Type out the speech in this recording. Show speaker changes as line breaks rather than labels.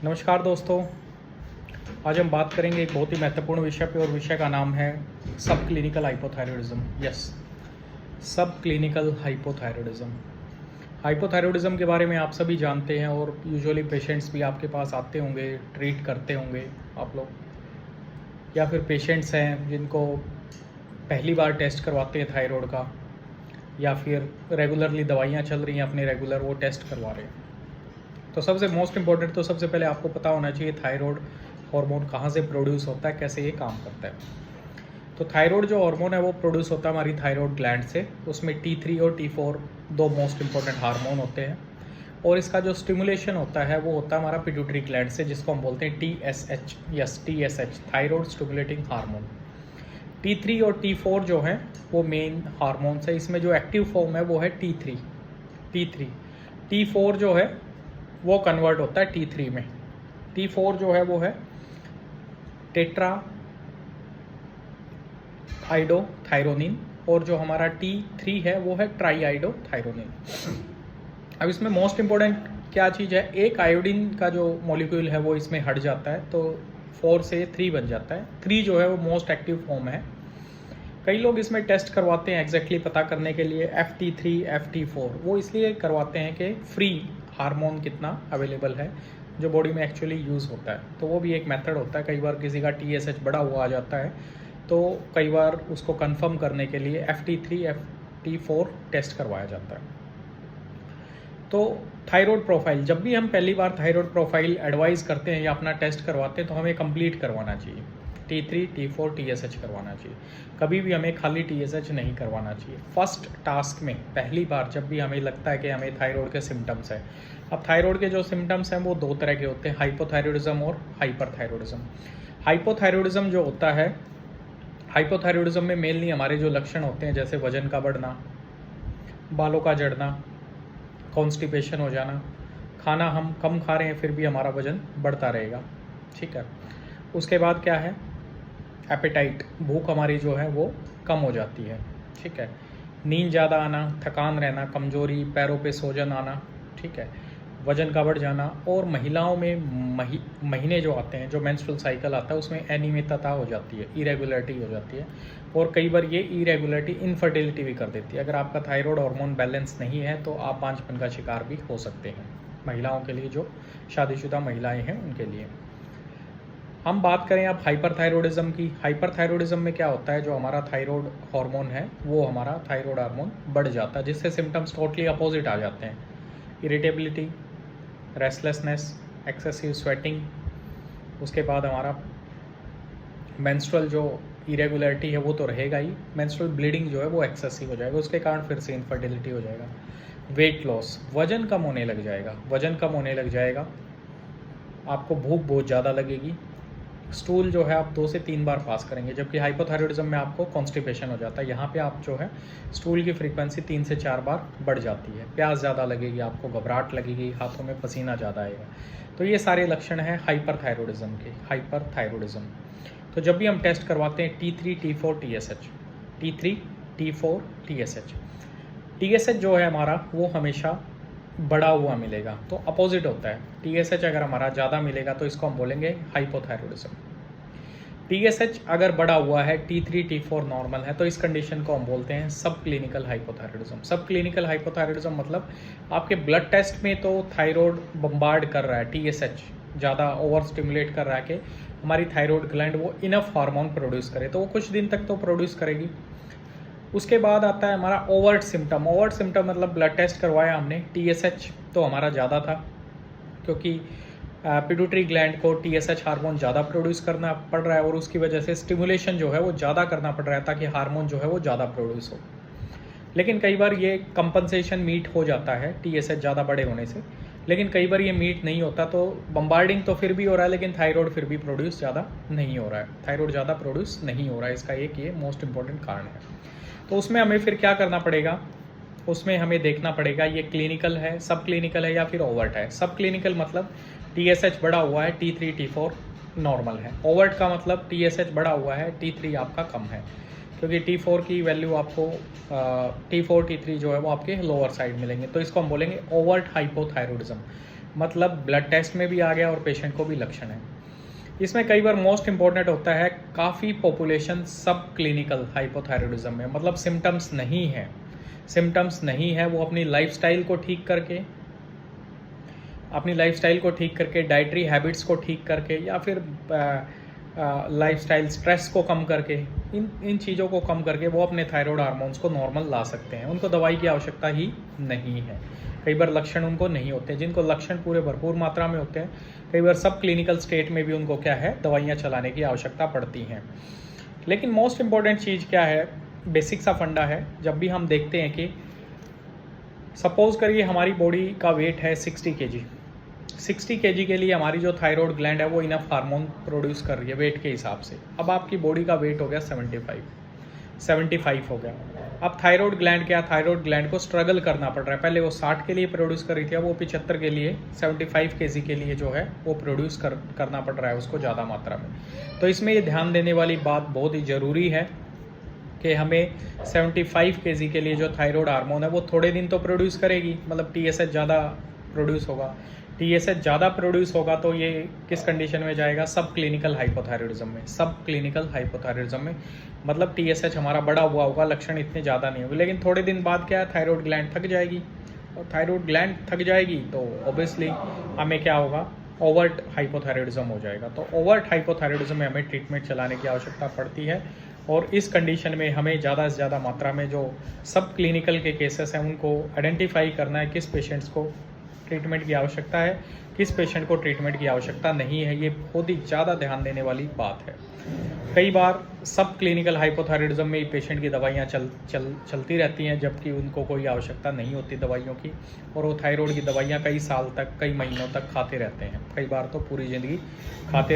नमस्कार दोस्तों। आज हम बात करेंगे एक बहुत ही महत्वपूर्ण विषय पे और विषय का नाम है सब क्लिनिकल हाइपोथायरॉयडिज्म। यस, सब क्लिनिकल हाइपोथायरॉयडिज्म। हाइपोथायरॉयडिज्म के बारे में आप सभी जानते हैं और यूजुअली पेशेंट्स भी आपके पास आते होंगे, ट्रीट करते होंगे आप लोग, या फिर पेशेंट्स हैं जिनको पहली बार टेस्ट करवाते हैं थायराइड का, या फिर रेगुलरली दवाइयाँ चल रही हैं अपने रेगुलर, वो टेस्ट करवा रहे हैं। तो सबसे मोस्ट इम्पॉर्टेंट तो सबसे पहले आपको पता होना चाहिए थायराइड हार्मोन कहाँ से प्रोड्यूस होता है, कैसे ये काम करता है। तो थायराइड जो हार्मोन है वो प्रोड्यूस होता है हमारी थायराइड ग्लैंड से। उसमें T3 और T4 दो मोस्ट इम्पॉर्टेंट हार्मोन होते हैं, और इसका जो स्टिमुलेशन होता है वो होता है हमारा पिट्यूटरी ग्लैंड से, जिसको हम बोलते हैं TSH। Yes, TSH, thyroid stimulating hormone. T3 और T4 जो है वो मेन हार्मोन्स है। इसमें जो एक्टिव फॉर्म है वो है T3। T4 जो है वो कन्वर्ट होता है T3 में। T4 जो है वो है टेट्रा आइडोथायरोनिन, और जो हमारा T3 है वो है ट्राई आइडोथायरोनिन। अब इसमें मोस्ट इम्पोर्टेंट क्या चीज़ है, एक आयोडीन का जो मॉलिक्यूल है वो इसमें हट जाता है, तो 4 से 3 बन जाता है। 3 जो है वो मोस्ट एक्टिव फॉर्म है। कई लोग इसमें टेस्ट करवाते हैं एग्जैक्टली पता करने के लिए FT3 FT4। वो इसलिए करवाते हैं कि फ्री हार्मोन कितना अवेलेबल है जो बॉडी में एक्चुअली यूज़ होता है। तो वो भी एक मेथड होता है। कई बार किसी का TSH बढ़ा हुआ आ जाता है, तो कई बार उसको कंफर्म करने के लिए FT3 FT4 टेस्ट करवाया जाता है। तो थायराइड प्रोफाइल, जब भी हम पहली बार थायराइड प्रोफाइल एडवाइस करते हैं या अपना टेस्ट करवाते हैं तो हमें कंप्लीट करवाना चाहिए। T3 T4 TSH करवाना चाहिए। कभी भी हमें खाली TSH नहीं करवाना चाहिए। फर्स्ट टास्क में पहली बार जब भी हमें लगता है कि हमें थायराइड के सिम्टम्स हैं, अब थायराइड के जो सिम्टम्स हैं वो दो तरह के होते हैं, हाइपोथायरॉयडिज्म और हाइपरथायरॉयडिज्म। हाइपोथायरॉयडिज्म जो होता है, हाइपोथायरॉयडिज्म में मेनली हमारे जो लक्षण होते हैं जैसे वजन का बढ़ना, बालों का झड़ना, कॉन्स्टिपेशन हो जाना, खाना हम कम खा रहे हैं फिर भी हमारा वजन बढ़ता रहेगा, ठीक है। उसके बाद क्या है, एपेटाइट, भूख हमारी जो है वो कम हो जाती है, ठीक है। नींद ज़्यादा आना, थकान रहना, कमजोरी, पैरों पे सूजन आना, ठीक है, वजन का बढ़ जाना, और महिलाओं में महीने जो आते हैं, जो मेंस्ट्रुअल साइकिल आता है उसमें अनियमितता हो जाती है, इरेगुलरिटी हो जाती है, और कई बार ये इरेगुलरिटी इनफर्टिलिटी भी कर देती है। अगर आपका थायराइड हार्मोन बैलेंस नहीं है तो आप बांझपन का शिकार भी हो सकते हैं, महिलाओं के लिए, जो शादीशुदा महिलाएँ हैं उनके लिए। हम बात करें अब हाइपरथायरॉयडिज्म की। हाइपरथायरॉयडिज्म में क्या होता है, जो हमारा थायराइड हार्मोन है वो हमारा थायराइड हार्मोन बढ़ जाता है, जिससे सिम्टम्स टोटली अपोजिट आ जाते हैं। इरिटेबिलिटी, रेस्टलेसनेस, एक्सेसिव स्वेटिंग, उसके बाद हमारा मेंस्ट्रुअल जो इरेगुलरिटी है वो तो रहेगा ही, मेंस्ट्रुअल ब्लीडिंग जो है वो एक्सेसिव हो जाएगा, उसके कारण फिर से इनफर्टिलिटी हो जाएगा। वेट लॉस, वजन कम होने लग जाएगा, वजन कम होने लग जाएगा, आपको भूख बहुत ज़्यादा लगेगी, स्टूल जो है आप 2 से 3 बार पास करेंगे, जबकि हाइपोथायरॉयडिज्म में आपको कॉन्स्टिपेशन हो जाता है। यहाँ पे आप जो है स्टूल की फ्रीक्वेंसी 3 से 4 बार बढ़ जाती है, प्यास ज़्यादा लगेगी, आपको घबराहट लगेगी, हाथों में पसीना ज़्यादा आएगा। तो ये सारे लक्षण हैं हाइपरथायरॉयडिज्म के, हाइपरथायरॉयडिज्म। तो जब भी हम टेस्ट करवाते हैं T3 T4 TSH, T3 T4 TSH, TSH जो है हमारा वो हमेशा बढ़ा हुआ मिलेगा, तो अपोजिट होता है। TSH अगर हमारा ज़्यादा मिलेगा तो इसको हम बोलेंगे हाइपोथायरॉयडिज्म। TSH अगर बढ़ा हुआ है, T3 T4 नॉर्मल है, तो इस कंडीशन को हम बोलते हैं सब क्लिनिकल हाइपोथायरॉयडिज्म। सब क्लिनिकल हाइपोथायरॉयडिज्म मतलब आपके ब्लड टेस्ट में तो थायराइड बम्बार्ड कर रहा है, TSH ज़्यादा ओवर स्टिमुलेट कर रहा है कि हमारी थायराइड ग्लैंड वो इनफ हार्मोन प्रोड्यूस करे, तो वो कुछ दिन तक तो प्रोड्यूस करेगी। उसके बाद आता है हमारा ओवर्ट सिम्टम। ओवर्ट सिम्टम मतलब ब्लड टेस्ट करवाया हमने, TSH तो हमारा ज़्यादा था, क्योंकि पिट्यूटरी ग्लैंड को TSH हार्मोन ज़्यादा प्रोड्यूस करना पड़ रहा है, और उसकी वजह से स्टिमुलेशन जो है वो ज़्यादा करना पड़ रहा है ताकि हार्मोन जो है वो ज़्यादा प्रोड्यूस हो। लेकिन कई बार ये कंपनसेशन मीट हो जाता है TSH ज़्यादा बड़े होने से, लेकिन कई बार ये मीट नहीं होता, तो बम्बार्डिंग तो फिर भी हो रहा है लेकिन थायराइड फिर भी प्रोड्यूस ज़्यादा नहीं हो रहा है, थायराइड ज़्यादा प्रोड्यूस नहीं हो रहा है। इसका एक ये मोस्ट इंपॉर्टेंट कारण है। तो उसमें हमें फिर क्या करना पड़ेगा, उसमें हमें देखना पड़ेगा ये क्लिनिकल है, सब क्लिनिकल है या फिर ओवर्ट है। सब क्लिनिकल मतलब TSH बढ़ा हुआ है, T3 T4 नॉर्मल है। ओवर्ट का मतलब TSH बढ़ा हुआ है, T3 आपका कम है, क्योंकि T4 की वैल्यू आपको T4 T3 जो है वो आपके लोअर साइड मिलेंगे, तो इसको हम बोलेंगे ओवर्ट हाइपोथायरॉयडिज्म। मतलब ब्लड टेस्ट में भी आ गया और पेशेंट को भी लक्षण है। इसमें कई बार मोस्ट इम्पॉर्टेंट होता है, काफ़ी पॉपुलेशन सब क्लिनिकल हाइपोथायरॉयडिज्म में, मतलब सिम्टम्स नहीं है, सिम्टम्स नहीं है, वो अपनी लाइफस्टाइल को ठीक करके डाइटरी हैबिट्स को ठीक करके या फिर लाइफस्टाइल स्ट्रेस को कम करके, इन चीज़ों को कम करके वो अपने थायराइड हार्मोन्स को नॉर्मल ला सकते हैं। उनको दवाई की आवश्यकता ही नहीं है। कई बार लक्षण उनको नहीं होते, जिनको लक्षण पूरे भरपूर मात्रा में होते हैं, कई बार सब क्लिनिकल स्टेट में भी उनको क्या है, दवाइयाँ चलाने की आवश्यकता पड़ती हैं। लेकिन मोस्ट इम्पॉर्टेंट चीज़ क्या है, बेसिक सा फंडा है। जब भी हम देखते हैं कि सपोज करिए हमारी बॉडी का वेट है 60 kg, 60 kg के लिए हमारी जो थायराइड ग्लैंड है वो इनफ हार्मोन प्रोड्यूस कर रही है वेट के हिसाब से। अब आपकी बॉडी का वेट हो गया 75 हो गया। अब थायराइड ग्लैंड क्या, थायराइड ग्लैंड को स्ट्रगल करना पड़ रहा है। पहले वो 60 के लिए प्रोड्यूस कर रही थी, अब वो 75 के लिए, 75 kg के लिए जो है वो प्रोड्यूस करना पड़ रहा है उसको ज़्यादा मात्रा में। तो इसमें ये ध्यान देने वाली बात बहुत ही ज़रूरी है कि हमें 75 kg के लिए जो थायराइड हार्मोन है वो थोड़े दिन तो प्रोड्यूस करेगी, मतलब TSH ज़्यादा प्रोड्यूस होगा। TSH ज़्यादा प्रोड्यूस होगा तो ये किस कंडीशन में जाएगा, सब क्लिनिकल हाइपोथायरॉयडिज्म में। सब क्लिनिकल हाइपोथायरॉयडिज्म में मतलब TSH हमारा बढ़ा हुआ होगा, लक्षण इतने ज़्यादा नहीं होंगे। लेकिन थोड़े दिन बाद क्या है, थायराइड ग्लैंड थक जाएगी, और थायराइड ग्लैंड थक जाएगी तो ऑब्वियसली हमें क्या होगा, ओवर्ट हाइपोथायरॉयडिज्म हो जाएगा। तो ओवर्ट हाइपोथायरॉयडिज्म में हमें ट्रीटमेंट चलाने की आवश्यकता पड़ती है। और इस कंडीशन में हमें ज़्यादा से ज़्यादा मात्रा में जो सब क्लिनिकल के केसेस हैं उनको आइडेंटिफाई करना है, किस पेशेंट्स को ट्रीटमेंट की आवश्यकता है, किस पेशेंट को ट्रीटमेंट की आवश्यकता नहीं है। ये बहुत ही ज़्यादा ध्यान देने वाली बात है। कई बार सब क्लिनिकल हाइपोथायरॉयडिज्म में ही पेशेंट की दवाइयाँ चलती रहती हैं, जबकि उनको कोई आवश्यकता नहीं होती दवाइयों की, और वो थायराइड की दवाइयाँ कई साल तक, कई महीनों तक खाते रहते हैं, कई बार तो पूरी ज़िंदगी खाते